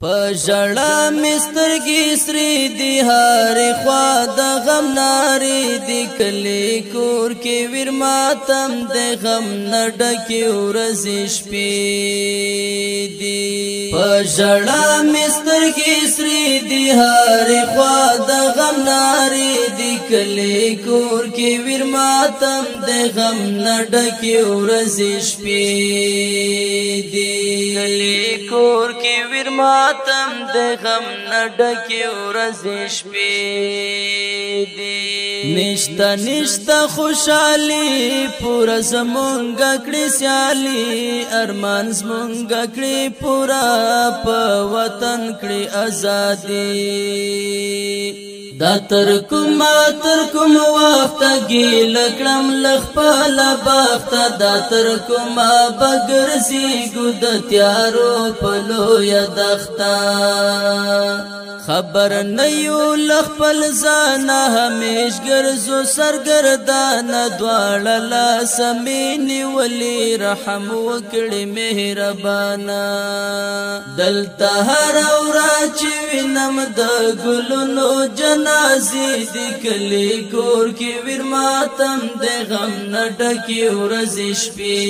پژړا مسترګي سری دی هر خوا د غم ناری دی کلی کور کې ور ماتم د غم نډکی ورځ شپې دی پژړا مسترګي سری دی هر خوا د غم ناری دی کلی کور کې ور ماتم د غم نډکی ورځ شپې دی کلی کور کې ور ماتم د غم نډکی ورځ شپې دی نشتا خوشالي پورا زمونږ کړي سیالي ارمان زمونږ کړي پورا په وطن کړي ازادي دا تر کوم وخت ګیل کړم لخپل بخت دا تر کوم بګرسي ګد تیارو پلو یدختا خبر نیو لخپل زانا همیش ګرځو سرګردان دواړه لا سمینی ولی رحم وکړي مهربانا دلته هر اورا چې وینم د ګلونو جنازې دی کلی کور کې ور ماتم د غم نډکی ورځ شپې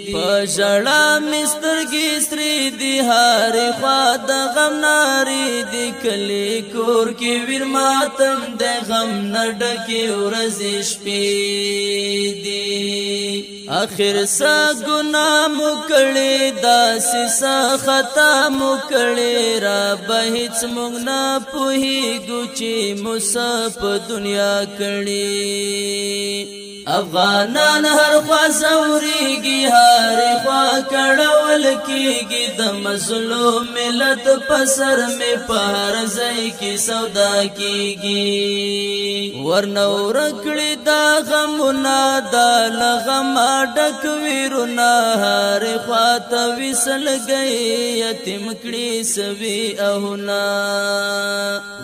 دی پژړا مسترګي سری دی هر خوا د غم ناری دی کلی کور کې ور ماتم د غم نډکی ورځ شپې دی اخر سا گناہ مکړې داسې سا خطا مکړې را به هیڅ مونږ نه پوهیږو چې مصاب دنیا کړي افغانان هر خوا زوريږي هر خوا کړول کېږي د مظلوم ملت پسر می پار ځای کې سودا کېږي ورنور کړي دا غمونه دا لغم ډک ویرونه هر خوا ته وسل گئی یتیم کړي سوي اهونه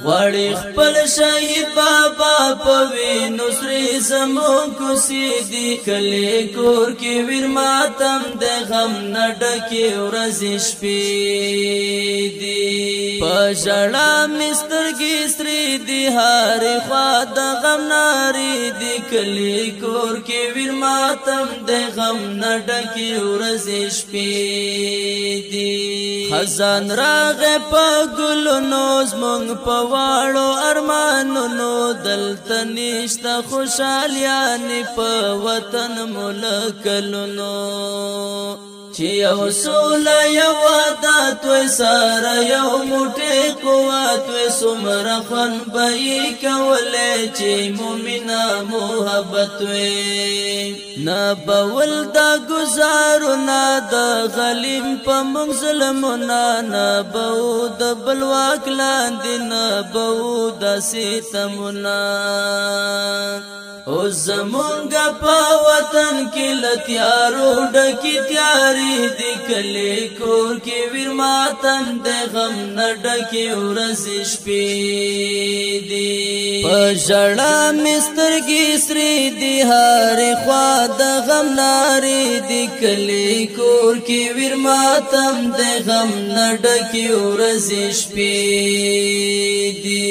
وړي خپل شهید بابا پوي نصري زمو کوسيدي کلی کور کې ور ماتم د غم نډکی ورځ شپې دی پژړا مسترګي سری دی هر خوا د غم ناری دی کلی کور کې ور ماتم د غم نډکی ورځ شپې دی خزان راغ په ګلونو زمونږ په واړو ارمانونو دلته نشته خوشالیان په وطن ملکلونو چې یو سوله یو عادت وې سره یو موټی قوت وې څومره خوند به یې کولی چې مومنه محبت وې نه بول دا ګزارونه د غلیم په موږ ظلمونه نه به د بل واک لاندې نه به د ستمونه او زمونږ په وطن کې لتیارو ډکی تیاری دی کلی کور کې ور ماتم د غم نډکی ورځ شپې دی پژړا مسترګي سری دی هر خوا د غم ناری دی کلی کور کې ور ماتم د غم نډکی ورځ شپې دی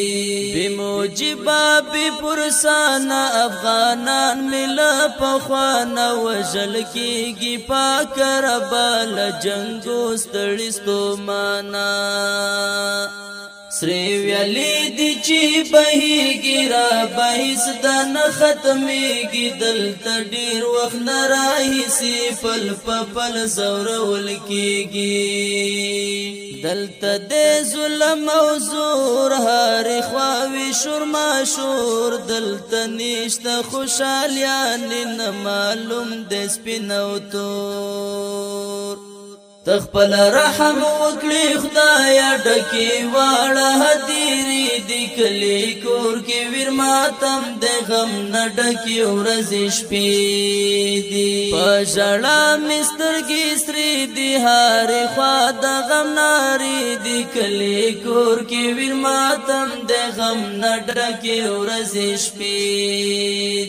بموجبا بی پرسانا افغانان ملا پخوانا وژل کیږي پاک ربال جنگو ستړي ستومانا سری ویلی دی چی بهیږي را بهیس د نه ختمېږي دلته ډېر وخت نه راهیسي پل پل زورول کېږي دلته د ظلم او زور هر خواوي شور ماشور دلته نشته خوشالیان نه معلوم د سپینو تور تخپل رحم وکړي خدایا ډکی واړه هدیری دی کلی کور کې ور ماتم د غم نډکی ورځ شپې دی پژړا مسترګي سری دی هر خوا د غم ناری دی کلی کور کې ویر ماتم د غم نډکه ورځې شپې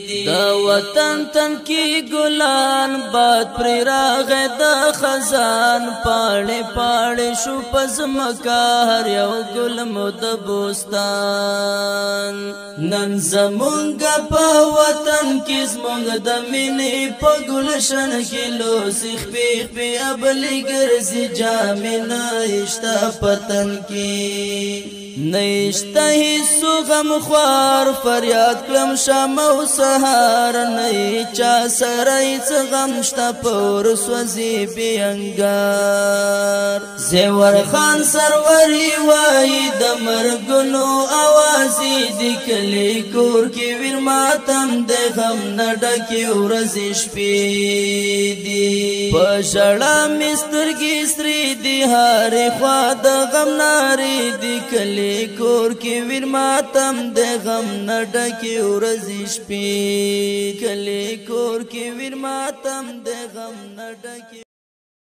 دی د وطن تن کې ګلان باد پر راغې د خزان پاړې پاړې شو پزمکا هر یو ګل مو د بوستان نن زمونږ په وطن کې زمونږ د مینې په ګلشن کې لوسخ په ابلی ګرځي جامې نشتا پتن کې نشتا هیڅ غم خوار فریاد کلم شام او سهار نه چا سره هیڅ غم شتا پر سوځي بینګار زور خان سروری وای د مرګونو आवाज دی کلی کور کې ویر ماتم د غم نډکه ورځې شپې دی په ژړا مسترګې سری دی هر خوا د غم ناری دی کلی کور کې ویر ماتم د غم نډکه ورځې شپې کلی کور کې ویر ماتم د غم نډکه